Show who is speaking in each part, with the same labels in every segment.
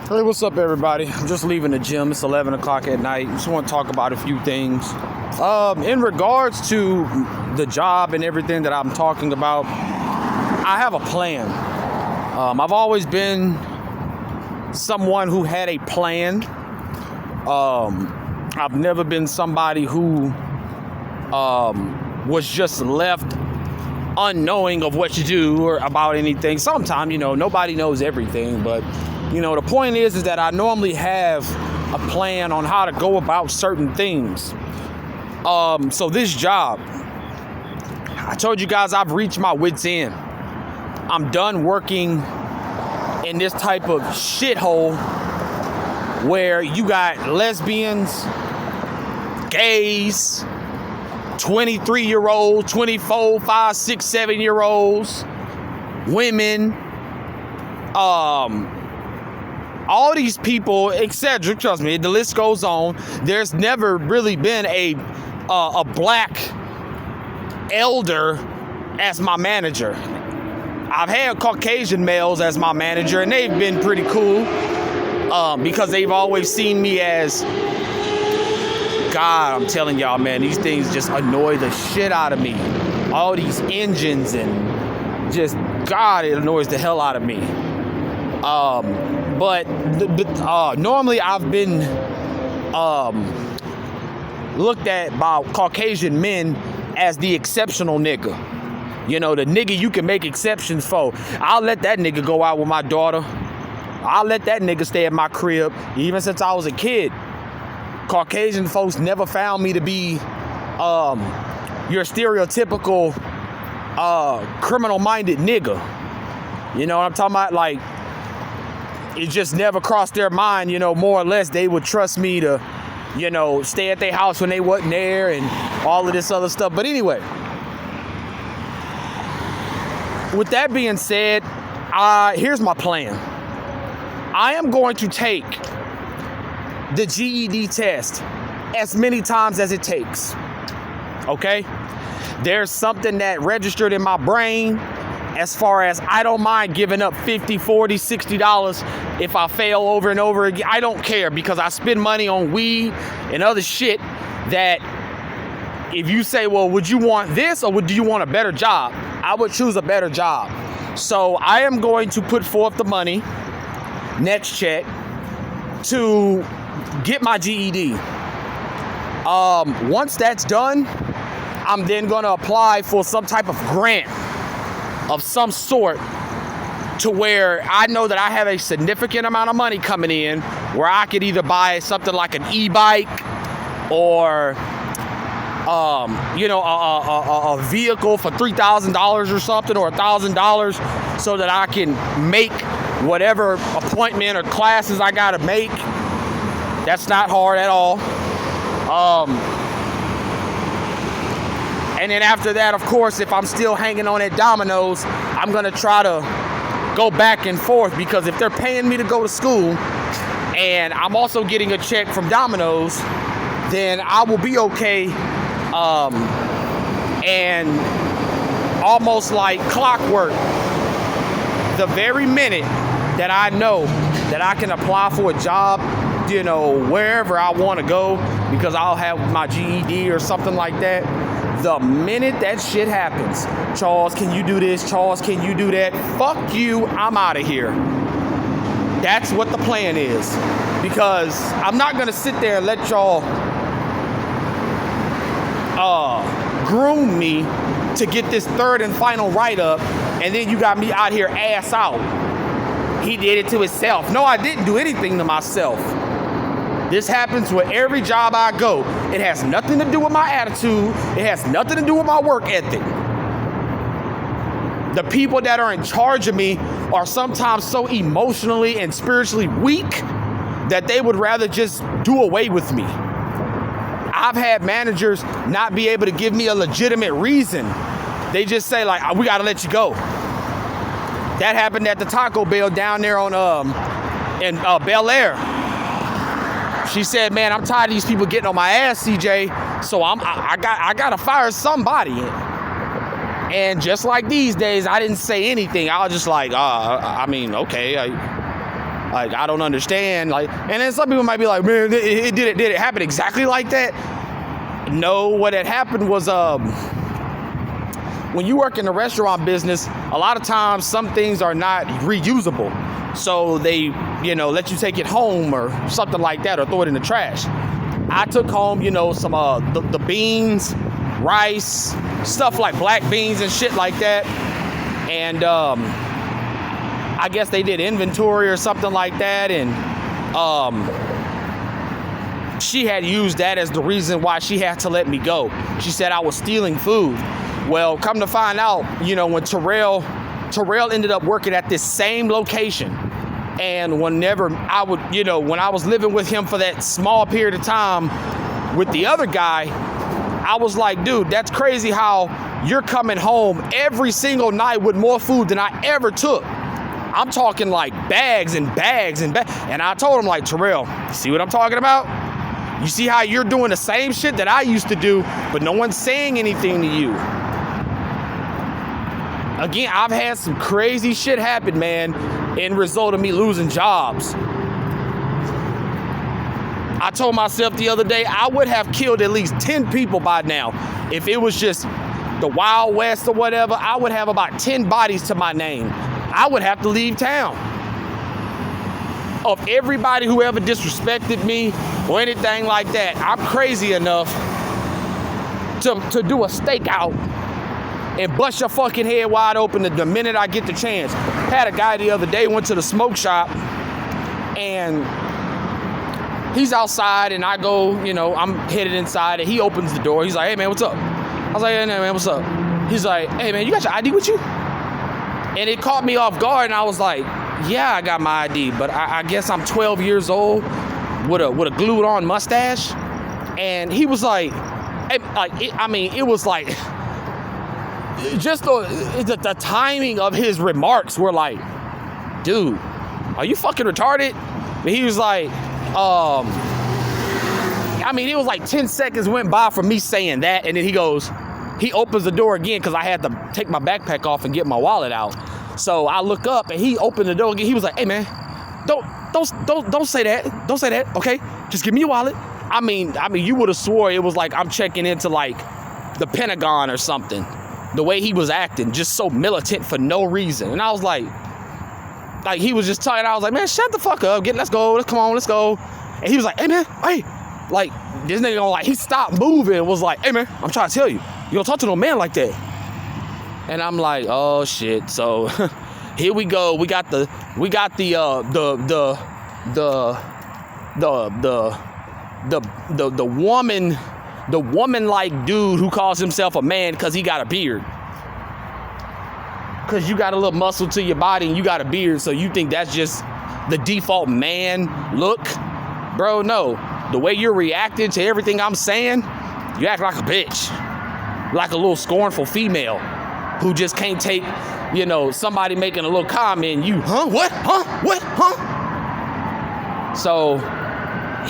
Speaker 1: Hey, what's up, everybody? I'm just leaving the gym. It's 11 o'clock at night. Just want to talk about a few things. In regards to the job and everything that I'm talking about, I have a plan. I've always been someone who had a plan. I've never been somebody who was just left unknowing of what to do or about anything. Sometimes, nobody knows everything, but the point is that I normally have a plan on how to go about certain things. So this job, I told you guys I've reached my wit's end. I'm done working in this type of shithole where you got lesbians, gays, 23-year-olds, 24, 5, 6, 7-year-olds, women, all these people, etc. Trust me, the list goes on. There's never really been a black elder as my manager. I've had Caucasian males as my manager, and they've been pretty cool because they've always seen me as, God, I'm telling y'all, man, these things just annoy the shit out of me. All these engines and just, God, it annoys the hell out of me. But normally I've been looked at by Caucasian men as the exceptional nigga. The nigga you can make exceptions for. I'll let that nigga go out with my daughter. I'll let that nigga stay at my crib. Even since I was a kid, Caucasian folks never found me to be your stereotypical criminal-minded nigga. You know what I'm talking about? Like, it just never crossed their mind, more or less they would trust me to, stay at their house when they wasn't there and all of this other stuff. But anyway, with that being said, here's my plan. I am going to take the GED test as many times as it takes, okay? There's something that registered in my brain as far as I don't mind giving up $50, $40, $60 if I fail over and over again. I don't care because I spend money on weed and other shit that if you say, well, would you want this or do you want a better job? I would choose a better job. So I am going to put forth the money, next check, to get my GED. Once that's done, I'm then going to apply for some type of grant of some sort to where I know that I have a significant amount of money coming in where I could either buy something like an e-bike or a vehicle for $3,000 or something, or $1,000, so that I can make whatever appointment or classes I gotta make. That's not hard at all. And then after that, of course, if I'm still hanging on at Domino's, I'm gonna try to go back and forth, because if they're paying me to go to school and I'm also getting a check from Domino's, then I will be okay. And almost like clockwork, the very minute that I know that I can apply for a job, wherever I want to go, because I'll have my GED or something like that, the minute that shit happens, Charles, can you do this? Charles, can you do that? Fuck you, I'm out of here. That's what the plan is, because I'm not going to sit there and let y'all groom me to get this third and final write-up, and then you got me out here ass out. He did it to himself. No, I didn't do anything to myself. This happens with every job I go. It has nothing to do with my attitude. It has nothing to do with my work ethic. The people that are in charge of me are sometimes so emotionally and spiritually weak that they would rather just do away with me. I've had managers not be able to give me a legitimate reason. They just say, like, we got to let you go. That happened at the Taco Bell down there on in Bel Air. She said, man, I'm tired of these people getting on my ass, CJ, so I got to fire somebody. And just like these days, I didn't say anything. I was just like, okay. Like, I don't understand. Like, and then some people might be like, man, did it happen exactly like that? No, what had happened was when you work in the restaurant business, a lot of times some things are not reusable. So they, let you take it home or something like that, or throw it in the trash. I took home, some the beans, rice, stuff like black beans and shit like that. And I guess they did inventory or something like that. And she had used that as the reason why she had to let me go. She said I was stealing food. Well, come to find out, when Terrell ended up working at this same location. And whenever I would, when I was living with him for that small period of time with the other guy, I was like, dude, that's crazy how you're coming home every single night with more food than I ever took. I'm talking like bags and bags and bags. And I told him, like, Terrell, see what I'm talking about? You see how you're doing the same shit that I used to do, but no one's saying anything to you. Again, I've had some crazy shit happen, man, in result of me losing jobs. I told myself the other day I would have killed at least 10 people by now. If it was just the Wild West or whatever, I would have about 10 bodies to my name. I would have to leave town. Of everybody who ever disrespected me or anything like that, I'm crazy enough to do a stakeout and bust your fucking head wide open the minute I get the chance. Had a guy the other day, went to the smoke shop, and he's outside, and I go, I'm headed inside, and he opens the door. He's like, hey, man, what's up? I was like, hey, man, what's up? He's like, hey, man, you got your ID with you? And it caught me off guard, and I was like, yeah, I got my ID, but I guess I'm 12 years old with a glued-on mustache. And he was like, it was like, just the timing of his remarks were like, dude, are you fucking retarded? And he was like, it was like 10 seconds went by from me saying that, and then he opens the door again because I had to take my backpack off and get my wallet out. So I look up and he opened the door again. He was like, hey man, don't say that. Don't say that, okay? Just give me your wallet. I mean, you would have swore it was like I'm checking into like the Pentagon or something. The way he was acting, just so militant for no reason. And I was like he was just talking. I was like, man, shut the fuck up. Let's go. Let's go. And he was like, hey man, hey. Like, this nigga, he stopped moving and was like, hey man, I'm trying to tell you, you don't talk to no man like that. And I'm like, oh shit. So here we go. We got the woman-like dude who calls himself a man because he got a beard. Because you got a little muscle to your body and you got a beard, so you think that's just the default man look? Bro, no. The way you're reacting to everything I'm saying, you act like a bitch. Like a little scornful female who just can't take, somebody making a little comment, you, huh? What? Huh? What? Huh? So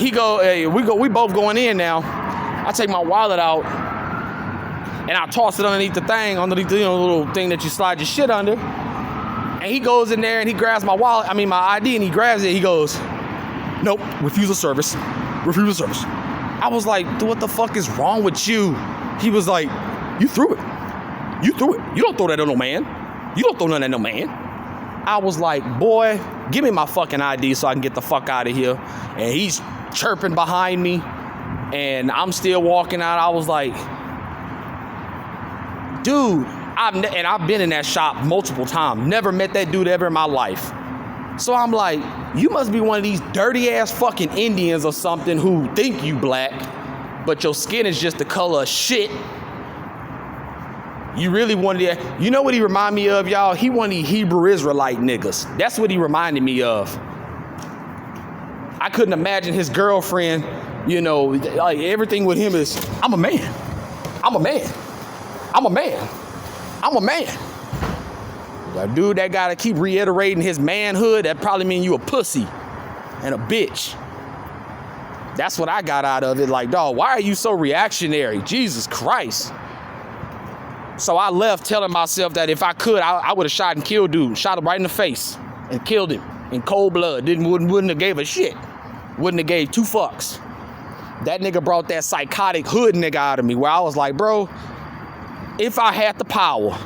Speaker 1: we both going in now. I take my wallet out and I toss it underneath the little thing that you slide your shit under. And he goes in there and he grabs my ID, and he grabs it. He goes, nope, refusal service. I was like, dude, what the fuck is wrong with you? He was like, you threw it. You don't throw that on no man. You don't throw nothing at no man. I was like, boy, give me my fucking ID so I can get the fuck out of here. And he's chirping behind me. And I'm still walking out. I was like, dude, I've been in that shop multiple times. Never met that dude ever in my life. So I'm like, you must be one of these dirty ass fucking Indians or something who think you black, but your skin is just the color of shit. You really wanted to, you know what he reminded me of, y'all? He one of these Hebrew Israelite niggas. That's what he reminded me of. I couldn't imagine his girlfriend, like everything with him is, I'm a man. A dude that gotta keep reiterating his manhood, that probably mean you a pussy and a bitch. That's what I got out of it. Like, dog, why are you so reactionary? Jesus Christ. So I left telling myself that if I could, I would have shot and killed dude. Shot him right in the face and killed him. in cold blood. Wouldn't have gave a shit. Wouldn't have gave two fucks. That nigga brought that psychotic hood nigga out of me where I was like, bro, if I had the power,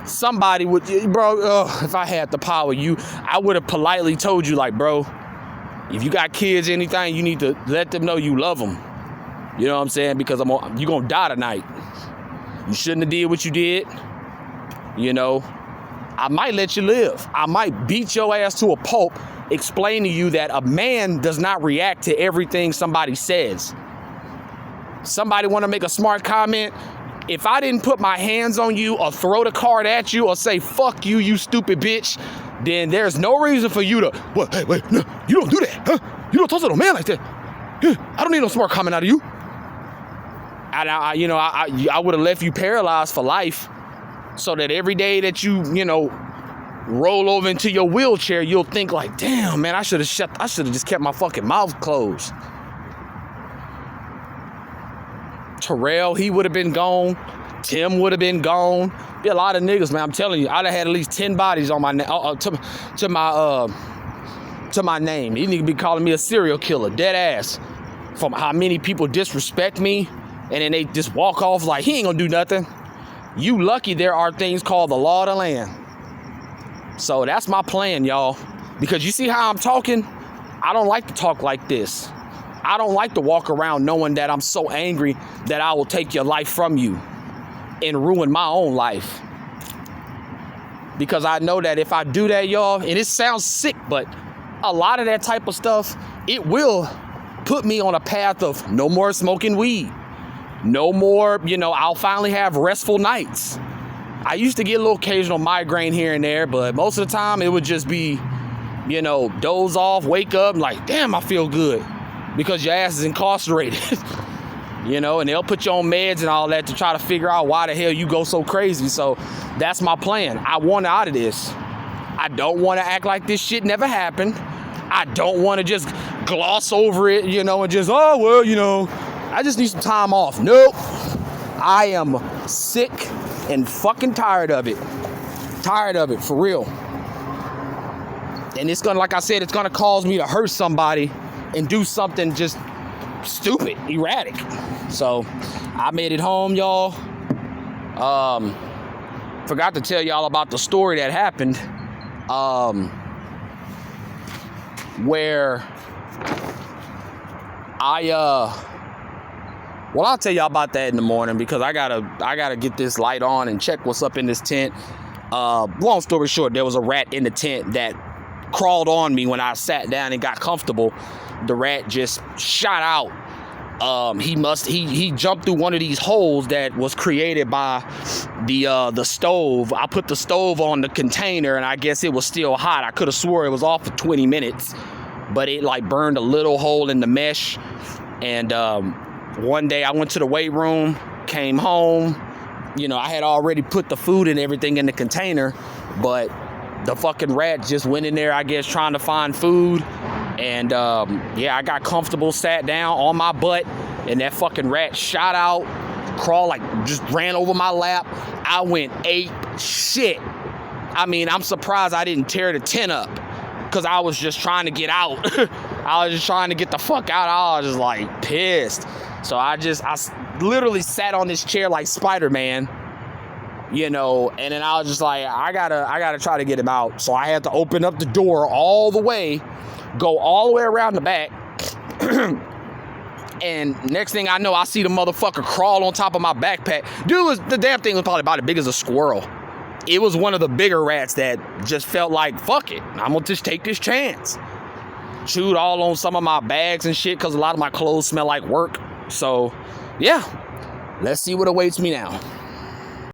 Speaker 1: somebody would, bro, if I had the power, I would have politely told you, like, bro, if you got kids, anything, you need to let them know you love them. You know what I'm saying? Because you're going to die tonight. You shouldn't have did what you did. You know, I might let you live. I might beat your ass to a pulp, explain to you that a man does not react to everything somebody says. Somebody want to make a smart comment. If I didn't put my hands on you or throw the card at you or say, fuck you, you stupid bitch, then there's no reason for you to, what, hey, wait, no, you don't do that, huh? You don't talk to no man like that. I don't need no smart comment out of you. And I would have left you paralyzed for life so that every day that you roll over into your wheelchair, you'll think like, damn, man, I should have just kept my fucking mouth closed. Terrell, he would have been gone. Tim would have been gone. Be a lot of niggas, man. I'm telling you, I'd have had at least 10 bodies on my to my name. He nigga be calling me a serial killer, dead ass, from how many people disrespect me, and then they just walk off like he ain't gonna do nothing. You lucky there are things called the law of the land. So that's my plan, y'all. Because you see how I'm talking? I don't like to talk like this. I don't like to walk around knowing that I'm so angry that I will take your life from you and ruin my own life. Because I know that if I do that, y'all, and it sounds sick, but a lot of that type of stuff, it will put me on a path of no more smoking weed. No more, I'll finally have restful nights. I used to get a little occasional migraine here and there, but most of the time it would just be, doze off, wake up, like, damn, I feel good. Because your ass is incarcerated, and they'll put you on meds and all that to try to figure out why the hell you go so crazy. So that's my plan. I want out of this. I don't want to act like this shit never happened. I don't want to just gloss over it, and just, I just need some time off. Nope. I am sick and fucking tired of it. Tired of it, for real. And it's gonna, like I said, it's gonna cause me to hurt somebody and do something just stupid, erratic. So I made it home, y'all. Forgot to tell y'all about the story that happened where I'll tell y'all about that in the morning because I gotta get this light on and check what's up in this tent. Long story short, there was a rat in the tent that crawled on me when I sat down and got comfortable. The rat just shot out. He jumped through one of these holes that was created by the stove. I put the stove on the container and I guess it was still hot. I could have swore it was off for 20 minutes, but it like burned a little hole in the mesh. And one day I went to the weight room, came home. I had already put the food and everything in the container, but the fucking rat just went in there, I guess, trying to find food. And I got comfortable, sat down on my butt, and that fucking rat shot out, crawled, like just ran over my lap. I went ape shit. I mean, I'm surprised I didn't tear the tent up because I was just trying to get out. I was just trying to get the fuck out. I was just like pissed. So I literally sat on this chair like Spider-Man, and then I was just like, I gotta try to get him out. So I had to open up the door all the way, go all the way around the back. And next thing I know, I see the motherfucker crawl on top of my backpack. The damn thing was probably about as big as a squirrel. It was one of the bigger rats that just felt like, fuck it, I'm gonna just take this chance. Chewed all on some of my bags and shit because a lot of my clothes smell like work. So, yeah, let's see what awaits me now.